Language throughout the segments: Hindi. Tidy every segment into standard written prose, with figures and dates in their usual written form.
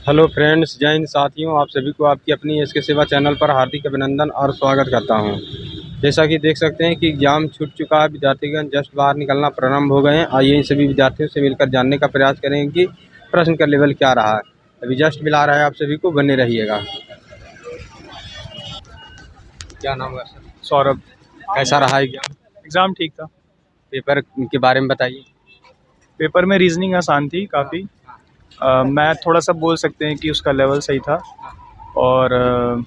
हेलो फ्रेंड्स, जय हिंद साथियों। आप सभी को आपकी अपनी एस के सेवा चैनल पर हार्दिक अभिनंदन और स्वागत करता हूं। जैसा कि देख सकते हैं कि एग्ज़ाम छूट चुका है, विद्यार्थीगण जस्ट बाहर निकलना प्रारंभ हो गए हैं। आइए इन सभी विद्यार्थियों से मिलकर जानने का प्रयास करेंगे कि प्रश्न का लेवल क्या रहा है। अभी जस्ट मिला रहा है, आप सभी को बने रहिएगा। क्या नाम है सर? सौरभ। कैसा रहा एग्जाम? एग्ज़ाम ठीक था। पेपर के बारे में बताइए। पेपर में रीजनिंग आसान थी काफ़ी। मैथ थोड़ा सा बोल सकते हैं कि उसका लेवल सही था। और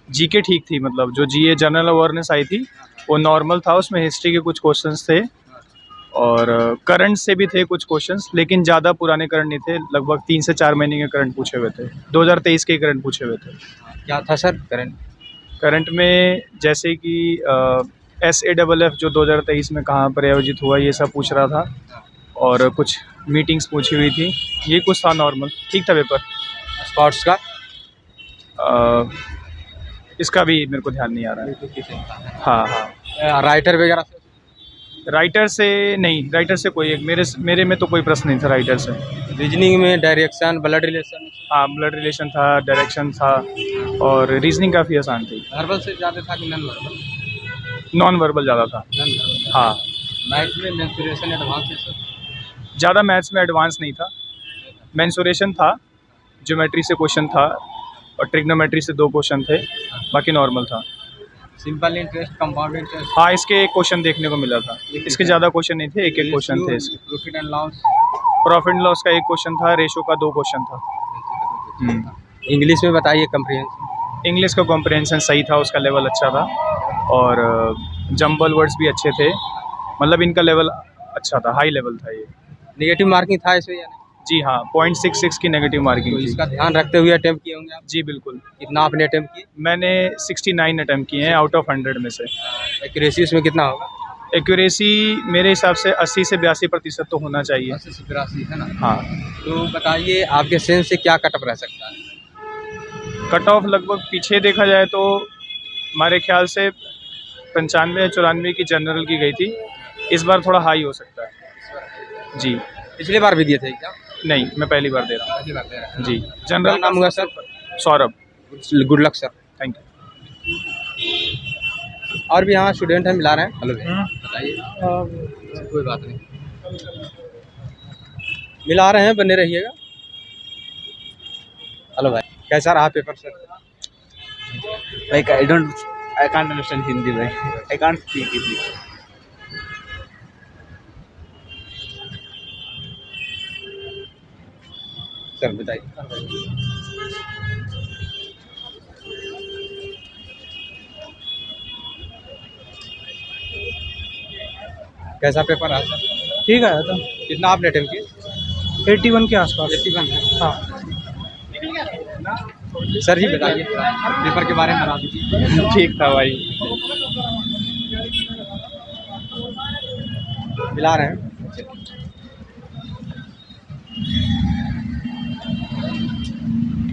जीके ठीक थी, मतलब जो जीए जनरल अवेयरनेस आई थी वो नॉर्मल था। उसमें हिस्ट्री के कुछ क्वेश्चंस थे और करंट से भी थे कुछ क्वेश्चंस, लेकिन ज़्यादा पुराने करंट नहीं थे। लगभग 3 से 4 महीने के करंट पूछे हुए थे। 2023 के करंट पूछे हुए थे। क्या था सर करंट? करंट में जैसे कि SAFF जो 2023 में कहाँ पर आयोजित हुआ, ये सब पूछ रहा था। और कुछ मीटिंग्स पूछी हुई थी। ये कुछ था, नॉर्मल ठीक था पेपर। स्पोर्ट्स का? इसका भी मेरे को ध्यान नहीं आ रहा है। हाँ। राइटर वगैरह से? राइटर से नहीं, राइटर से कोई एक मेरे में तो कोई प्रश्न नहीं था राइटर से। रीजनिंग में डायरेक्शन, ब्लड रिलेशन? हाँ, ब्लड रिलेशन था, डायरेक्शन था और रीजनिंग काफ़ी आसान थी। वर्बल से ज़्यादा था कि नॉन वर्बल? नॉन वर्बल ज़्यादा था। Non verbal. हाँ। मैथ्स में मेंसुरेशन एडवांस है सर? ज़्यादा मैथ्स में एडवांस नहीं था। मेंसुरेशन था, ज्योमेट्री से क्वेश्चन था और ट्रिग्नोमेट्री से 2 क्वेश्चन थे। बाकी नॉर्मल था। Simple interest, compound interest? हाँ, इसके एक क्वेश्चन देखने को मिला था। इसके ज़्यादा क्वेश्चन नहीं थे, एक क्वेश्चन थे इसके। Profit and loss? Profit and loss का एक क्वेश्चन था, रेशो का 2 क्वेश्चन था। इंग्लिश में बताइए कंप्रीहेंशन। इंग्लिश का कॉम्प्रिहेंशन सही था, उसका लेवल अच्छा था। और जंबल वर्ड्स भी अच्छे थे, मतलब इनका लेवल अच्छा था, हाई लेवल था ये। नेगेटिव मार्किंग था इसमें या नहीं? जी हाँ, 0.66 की नेगेटिव मार्किंग तो थी। इसका ध्यान रखते हुए अटेम्प्ट किए होंगे आप? जी बिल्कुल। कितना आपने अटेम्प्ट किए? मैंने 69 अटैम्प्ट किए हैं आउट ऑफ 100 में से। एक्यूरेसी इसमें कितना होगा? एक्यूरेसी मेरे हिसाब से 80 से 82% तो होना चाहिए। 80 से 82 है ना? हाँ। तो बताइए आपके सेंस से क्या कटअप रह सकता है? कट ऑफ लगभग पीछे देखा जाए तो हमारे ख्याल से 95 या 94 की जनरल की गई थी। इस बार थोड़ा हाई हो सकता है। जी। पिछली बार भी दिए थे क्या? नहीं, मैं पहली बार दे रहा पहली बार दे रहे हैं। हूँ। जी। क्या जनरल नाम हुआ sir? Saurabh. Good luck sir. Thank you. और भी यहाँ स्टूडेंट हैं, मिला रहे हैं। हेलो भैया, बताइए। कोई बात नहीं, मिला रहे हैं, बने रहिएगा। हेलो भाई, कैसा रहा paper sir? Like I can't understand Hindi, bhai. I can't speak Hindi. Sir बताइए। कैसा पेपर रहा सर? ठीक आया था। कितना आपने अटेम्प्ट किए? 81 के आसपास। 81 है। हाँ। सर जी बताइए, पेपर के बारे में बता दीजिए। ठीक था भाई। मिला रहे हैं।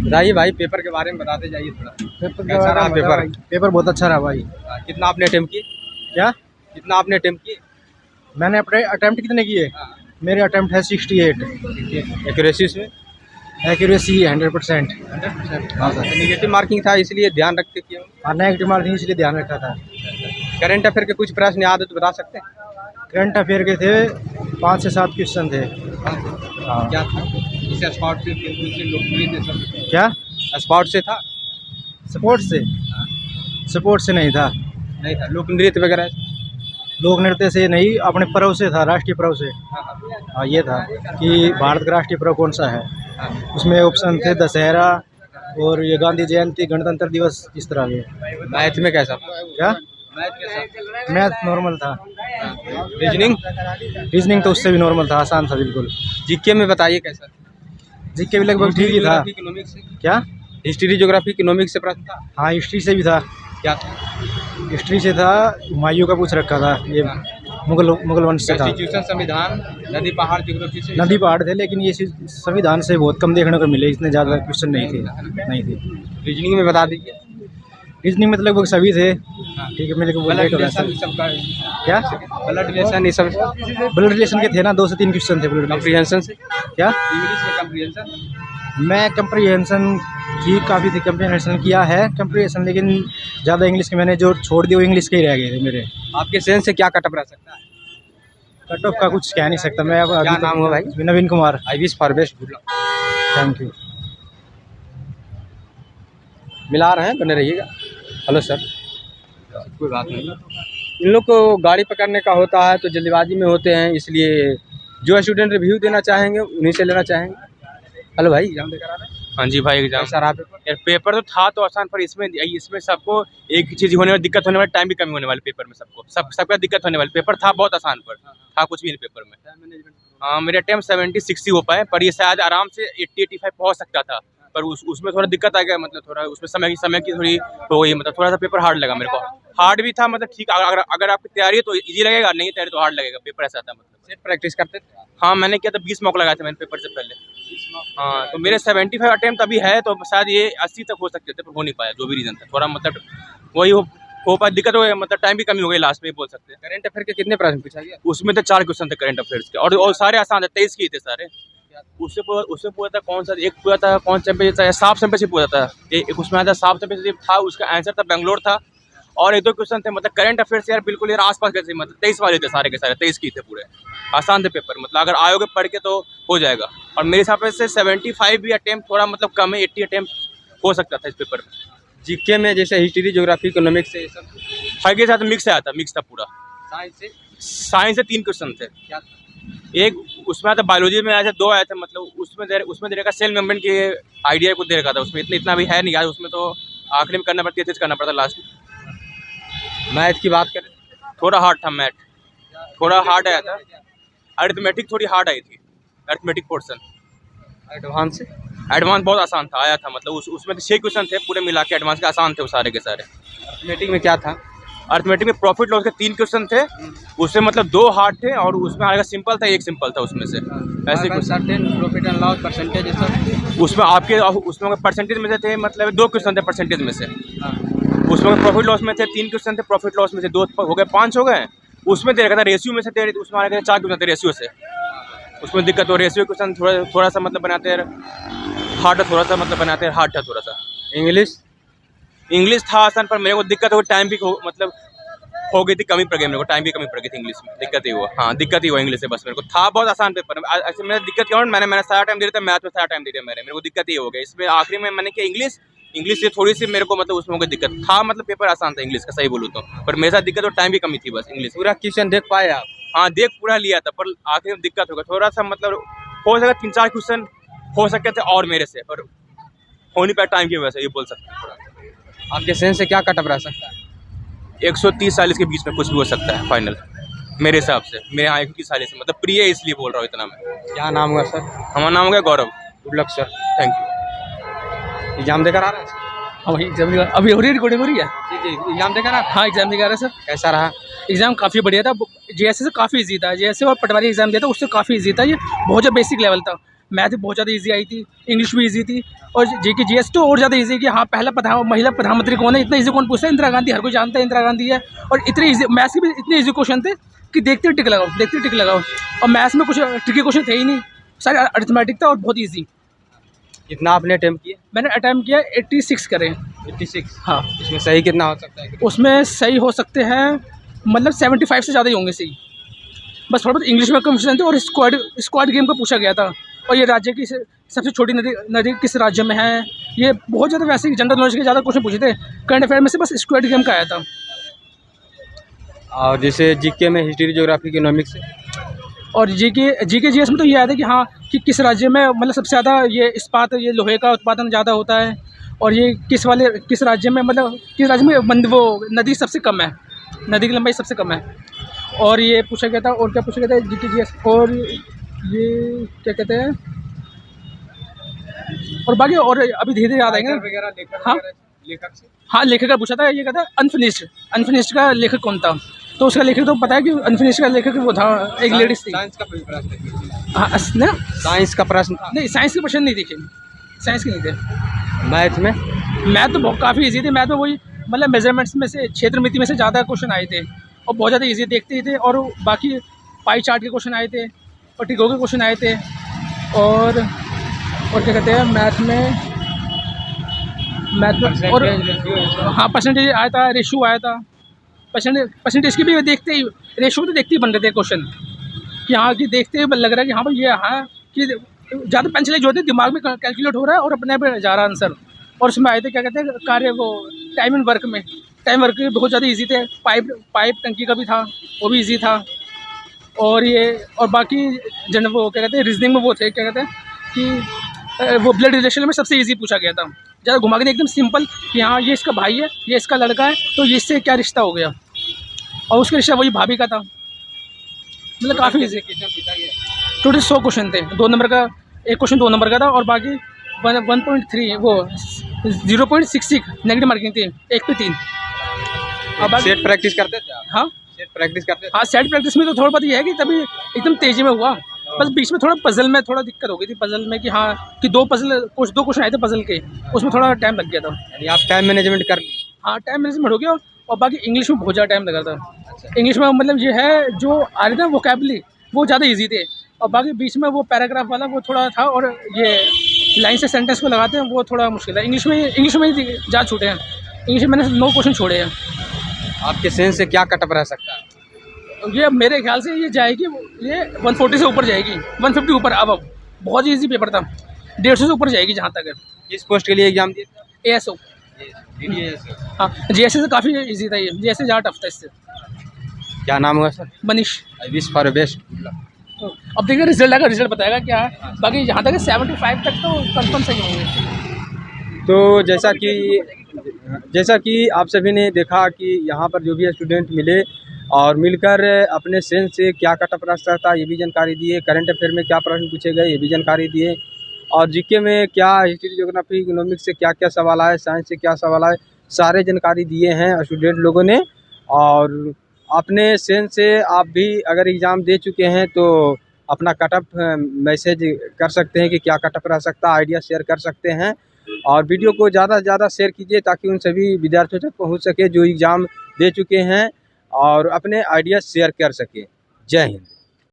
बताइए भाई, पेपर के बारे में बताते जाइए थोड़ा। कैसा रहा पेपर? पेपर बहुत अच्छा रहा भाई। कितना आपने अटेम्प्ट किए? क्या? कितना आपने अटेम्प्ट किए? मैंने अपने अटेम्प्ट कितने किए? मेरे अटेम्प्ट है 68। एक्यूरेसी इसमें? एक्यूरेसी 100%। 100%। हाँ सर। नेगेटिव मार्किंग था इसलिए ध्यान रख के किए। और नेगेटिव मार्किंग इसलिए ध्यान रखा था। करंट अफेयर के कुछ प्रश्न याद है तो बता सकते हैं? करंट अफेयर के थे 5 से 7 क्वेश्चन थे। हाँ। क्या था? इसे स्पॉट से लोकप्रिय थे सर? क्या? स्पॉट से था? स्पोर्ट्स से? स्पोर्ट्स से नहीं था। नहीं था। लोक नृत्य वगैरह? लोक नृत्य से नहीं, अपने पर्व से था, राष्ट्रीय पर्व से। हाँ, ये था कि भारत का राष्ट्रीय पर्व कौन सा है। उसमें ऑप्शन थे दशहरा और ये गांधी जयंती, गणतंत्र दिवस, इस तरह के। मैथ में कैसा? क्या? मैथ कैसा? मैथ नॉर्मल था। रीजनिंग? रीजनिंग तो उससे भी नॉर्मल था, आसान था बिल्कुल। जीके में बताइए कैसा? जीके भी लगभग ठीक ही था। इकोनॉमिक्स से? क्या? हिस्ट्री, ज्योग्राफी, इकोनॉमिक्स से प्रश्न था? हाँ, हिस्ट्री से भी था। क्या था? हिस्ट्री से था, हुमायूं का पूछ रखा था, ये मुगल वंश से था। कॉन्स्टिट्यूशन, संविधान, नदी पहाड़, ज्योग्राफी से? नदी पहाड़ थे, लेकिन ये संविधान से बहुत कम देखने को मिले, इतने ज़्यादा क्वेश्चन नहीं थे। रीजनिंग में बता दीजिए। रीजनिंग में तो लगभग सभी थे। ठीक है, मेरे को ब्लड बोलने का रिलेशन वैसा ये सब का क्या ब्लड रिलेशन ये सब ब्लड रिलेशन के थे ना, 2 से 3 क्वेश्चन थे ब्लड रिलेशन। कम्प्रीहेंशन से क्या इंग्लिश में कम्प्रीहेंशन मैं कंप्रीहेंशन की काफ़ी थी, कंप्रीहेंशन किया है कंप्रीहेंशन, लेकिन ज़्यादा इंग्लिश के मैंने जो छोड़ दिए वो इंग्लिश के ही रह गए थे मेरे। आपके सेंस से क्या कटअप रह सकता है? कट ऑफ का कुछ कह नहीं सकता मैं अब। क्या नाम हुआ भाई? Naveen Kumar. I wish for best, good luck. Thank you. मिला रहे हैं, बने रहिएगा। Hello sir. कोई बात नहीं, इन लोग को गाड़ी पकड़ने का होता है तो जल्दबाजी में होते हैं, इसलिए जो स्टूडेंट रिव्यू देना चाहेंगे उन्हीं से लेना चाहेंगे। हेलो भाई, एग्जाम देकर आ रहे हैं? हाँ जी भाई, एग्जाम कैसा रहा पेपर? यार पेपर तो था तो आसान, पर इसमें सबको एक चीज़ होने वाली, दिक्कत होने वाली, टाइम भी कमी होने वाली पेपर में। सबका दिक्कत होने वाली। पेपर था बहुत आसान, पर था कुछ भी नहीं पेपर में। हाँ, मेरे अटेम्प्ट 70-60 हो पाए, पर ये शायद आराम से 80-85 पहुँच सकता था, पर उसमें थोड़ा दिक्कत आ गया। मतलब थोड़ा उसमें समय की थोड़ी हो गई, मतलब थोड़ा सा पेपर हार्ड लगा मेरे को। हार्ड भी था, मतलब ठीक, अगर आपकी तैयारी है तो इजी लगेगा, नहीं तैयारी तो हार्ड लगेगा। पेपर ऐसा था। मतलब सेट प्रैक्टिस करते थे? हाँ, मैंने किया था, 20 मॉक लगाए थे मैंने पेपर से पहले। हाँ, तो मेरे 75 अटेम्प्ट अभी है, तो शायद ये 80 तक हो सकते थे, पर हो नहीं पाया, जो भी रीज़न था। थोड़ा मतलब वही हो पाया, दिक्कत हो गई, मतलब टाइम भी कमी हो गई लास्ट में, बोल सकते हैं। करंट अफेयर के कितने प्रश्न पूछा गया? उसमें तो 4 क्वेश्चन थे करंट अफेयर्स के, और सारे आसान थे, 23 किए थे सारे। उससे पूछा था कौन सा, एक पूछा था कौन चैंपियनशिप था, साफ चैंपियनशिप पूछा था। एक उसमें आया था साफ चैंपियनशिप था, उसका आंसर था बेंगलोर था। और 1-2 क्वेश्चन थे, मतलब करंट अफेयर्स यार बिल्कुल यार आसपास के थे, मतलब 23 वाले थे सारे के सारे, 23 की थे पूरे। आसान थे पेपर, मतलब अगर आओगे पढ़ के तो हो जाएगा। और मेरे हिसाब से 75 भी अटेम्प्ट थोड़ा मतलब कम है, 80 अटेम्प्ट हो सकता था इस पेपर में। जीके में जैसे हिस्ट्री, ज्योग्राफी, इकोनॉमिक्स से ये सब? हर के साथ मिक्स आया था, मिक्स था पूरा। साइंस से 3 क्वेश्चन थे। क्या था? एक उसमें आया था, बायोलॉजी में आया था 2 आए थे, मतलब उसमें दे रखा सेल मेम्ब्रेन के आइडिया को दे रखा था। उसमें इतना भी है नहीं यार, उसमें तो आखिरी में करना पड़ता है, करना पड़ता लास्ट में। मैथ की बात करें? थोड़ा हार्ड था मैथ, थोड़ा हार्ड आया था। अरिथमेटिक थोड़ी हार्ड आई थी, अरिथमेटिक पोर्शन। एडवांस से? एडवांस बहुत आसान था, आया था, मतलब उसमें तो 6 क्वेश्चन थे पूरे मिला के, एडवांस के आसान थे वो सारे के सारे। अरिथमेटिक में क्या था? अरिथमेटिक में प्रॉफिट लॉस के 3 क्वेश्चन थे, उसमें मतलब 2 हार्ड थे, और उसमें आएगा सिंपल था, 1 सिंपल था उसमें से। ऐसे प्रॉफिट एंड लॉस, परसेंटेज, उसमें आपके उसमें परसेंटेज में से थे, मतलब 2 क्वेश्चन थे परसेंटेज में से। उसमें प्रॉफिट लॉस में थे 3 क्वेश्चन थे, प्रॉफिट लॉस में से 2 हो गए, 5 हो गए। उसमें दे रखा था रेशियो में से थे, उसमें आ गए 4 क्वेश्चन थे रेशियो से। उसमें दिक्कत हो, रेशियो क्वेश्चन थोड़ा सा मतलब बनाते हैं हार्ड, थोड़ा सा मतलब बनाते हैं हार्ड था थोड़ा सा। इंग्लिश था आसान, पर मेरे को दिक्कत हो, टाइम भी मतलब हो गई थी, कमी पड़ गई मेरे को, टाइम भी कमी पड़ गई थी इंग्लिश में, दिक्कत ही हुआ। हाँ, दिक्कत ही हुआ इंग्लिश से, बस मेरे को था बहुत आसान पेपर। ऐसे मैंने दिक्कत क्या, मैंने सारा टाइम दे दिया था, मैथ में सारा टाइम दे दिया मेरे को दिक्कत ही हो गई। इसमें आखिरी में मैंने किया इंग्लिश से थोड़ी सी मेरे को मतलब उसमें कोई दिक्कत था, मतलब पेपर आसान था इंग्लिश का, सही बोलूँ तो, पर मेरे साथ दिक्कत और टाइम भी कमी थी बस इंग्लिश। पूरा क्वेश्चन देख पाए आप? हाँ, देख पूरा लिया था, पर आखिर में दिक्कत होगा थोड़ा सा, मतलब हो सका 3-4 क्वेश्चन हो सकते थे और मेरे से, पर हो नहीं पाया टाइम की वजह से, ये बोल सकते हैं थोड़ा। आपके सेंस से क्या कटअप रह सकता है? 130-40 के बीच में कुछ भी हो सकता है फाइनल, मेरे हिसाब से। मेरे यहाँ 140 से, मतलब प्रिय है इसलिए बोल रहा हूँ इतना मैं। क्या नाम हुआ सर? हमारा नाम हो गया Gaurav. Good luck sir. Thank you. Exam देकर आ रहे हैं? हाँ भाई, एग्जाम अभी हो रही है, रिकॉर्डिंग हो रही है। जी, एग्जाम देकर आ? हाँ, एग्जाम देकर आ रहे हैं सर। कैसा रहा? एग्जाम काफ़ी बढ़िया था। जेएसए से काफ़ी इजी था, जेएसए और पटवारी एग्जाम दिया था उससे काफ़ी इजी था। ये बहुत ज़्यादा बेसिक लेवल था। मैथ भी बहुत ज़्यादा इजी आई थी, इंग्लिश भी इजी थी, और जीके जीएस तो और ज़्यादा इजी कि हाँ पहला महिला प्रधानमंत्री कौन है, इतना इजी कौन पूछता है? इंदिरा गांधी, हर कोई जानता है इंदिरा गांधी है। और इतने इजी मैथ्स के भी इतने इजी क्वेश्चन थे कि देखते टिक लगाओ। और मैथ्स में कुछ ट्रिकी क्वेश्चन थे ही नहीं, सारे अरिथमेटिक था और बहुत ईजी। कितना आपने अटेम्प्ट किया? मैंने अटैम्प्ट किया 86 करें। 86? हाँ। इसमें सही कितना हो सकता है? उसमें सही हो सकते हैं मतलब 75 से ज़्यादा ही होंगे सही। बस थोड़ा बहुत इंग्लिश में कंफ्यूजन थे, और स्क्वाड गेम का पूछा गया था। और ये राज्य की सबसे छोटी नदी किस राज्य में है, ये बहुत ज़्यादा वैसे जनरल नॉलेज के ज़्यादा क्वेश्चन पूछे थे। करंट अफेयर में से बस स्क्वाड गेम का आया था। और जैसे जीके में हिस्ट्री, ज्योग्राफी, इकोनॉमिक्स से? और जीके जीएस में तो ये आया था कि हाँ कि किस राज्य में मतलब सबसे ज़्यादा ये इस्पात, ये लोहे का उत्पादन ज़्यादा होता है, और ये किस राज्य में मतलब किस राज्य में वो नदी सबसे कम है, नदी की लंबाई सबसे कम है। और ये पूछा गया था, और क्या पूछा गया था जीके जीएस, और ये क्या कहते हैं, और बाकी और अभी धीरे धीरे याद आएंगे। हाँ, लेखक का पूछा था, ये कहता है अनफिनिश्ड का लेखक कौन था, तो उसका लेखक तो पता है कि अनफिनिश्ड का लेखक वो था, एक लेडीज थी। साइंस का प्रश्न? हाँ ना, साइंस का प्रश्न था? नहीं, साइंस के क्वेश्चन नहीं देखे, साइंस के नहीं थे। मैथ में? मैथ तो बहुत काफ़ी ईजी थे। मैथ में वही मतलब मेजरमेंट्स में से क्षेत्र मिति में से ज़्यादा क्वेश्चन आए थे और बहुत ज़्यादा इजी देखते ही थे। और बाकी पाई चार्ट के क्वेश्चन आए थे और टिको के क्वेश्चन आए थे। और क्या कहते हैं मैथ में और हाँ परसेंटेज आया था, रेशो आया था। परसेंटेज की भी देखते ही, रेशो तो देखते ही बन रहे थे क्वेश्चन कि हाँ कि देखते ही लग रहा है कि हाँ भाई ये हाँ कि ज़्यादा पेंसिलें जो होती है दिमाग में कैलकुलेट हो रहा है और अपने आप जा रहा है आंसर। और उसमें आए थे क्या कहते हैं कार्य वो टाइम एंड वर्क में, टाइम वर्क भी बहुत ज़्यादा इजी थे। पाइप टंकी का भी था, वो भी इजी था। और ये और बाकी जन वो क्या कहते हैं रीजनिंग में वो थे क्या कहते हैं कि वो ब्लड रिलेशन में सबसे इजी पूछा गया था, ज़्यादा घुमा के नहीं, एकदम सिंपल कि हाँ ये इसका भाई है, ये इसका लड़का है, तो ये इससे क्या रिश्ता हो गया। और उसका रिश्ता वही भाभी का था। मतलब काफ़ी इजी। टोटल 100 क्वेश्चन थे, 2 नंबर का एक क्वेश्चन 2 नंबर का था और बाकी 1.3 वो 0.66 नेगेटिव मार्किंग थी, 1 पे 3। अब सेट प्रैक्टिस करते थे आप? हाँ सेट प्रैक्टिस करते थे? हाँ सेट प्रैक्टिस में तो थोड़ा बहुत ये है कि तभी एकदम तेज़ी में हुआ। बस बीच में थोड़ा पजल में थोड़ा दिक्कत हो गई थी, पजल में कि हाँ कि 2 क्वेश्चन आए थे पजल के, उसमें थोड़ा टाइम लग गया था। यानी आप टाइम मैनेजमेंट कर लिए? हाँ टाइम मैनेजमेंट हो गया। और बाकी इंग्लिश में बहुत ज़्यादा टाइम लगा था। इंग्लिश में मतलब ये है जो आ रहे थे वोकैबुलरी वो ज़्यादा इजी थे और बाकी बीच में वो पैराग्राफ वाला वो थोड़ा था और ये लाइन से सेंटेंस को लगाते हैं वो थोड़ा मुश्किल है। इंग्लिश में ज़्यादा छूटे हैं। इंग्लिश में मैंने 9 क्वेश्चन छोड़े हैं। आपके सेंस से क्या कटअप रह सकता है? ये मेरे ख्याल से ये जाएगी, ये 140 से ऊपर जाएगी, 150 ऊपर। अब बहुत इजी पेपर था, 150 से ऊपर जाएगी जहाँ तक है। किस पोस्ट के लिए एग्जाम दिए थे? ASO। हाँ GSS से काफ़ी इजी था, ये GSS ज़्यादा टफ था इससे। क्या नाम हुआ sir? Manish. I wish for best. अब देखिए रिजल्ट आएगा, रिजल्ट बताएगा क्या है। बाकी जहाँ तक 75 तक तो कंफर्म सही होंगे। तो जैसा कि आप सभी ने देखा कि यहाँ पर जो भी स्टूडेंट मिले और मिलकर अपने सेंस से क्या कटअप रह सकता है ये भी जानकारी दिए, करंट अफेयर में क्या प्रश्न पूछे गए ये भी जानकारी दिए, और जीके में क्या हिस्ट्री ज्योग्राफी इकोनॉमिक्स से क्या क्या सवाल आए, साइंस से क्या सवाल आए, सारे जानकारी दिए हैं स्टूडेंट लोगों ने। और अपने सेंस से आप भी अगर एग्ज़ाम दे चुके हैं तो अपना कटअप मैसेज कर सकते हैं कि क्या कटअप रह सकता है, आइडिया शेयर कर सकते हैं। और वीडियो को ज़्यादा से ज़्यादा शेयर कीजिए ताकि उन सभी विद्यार्थियों तक पहुंच सके जो एग्ज़ाम दे चुके हैं और अपने आइडिया शेयर कर सके। जय हिंद।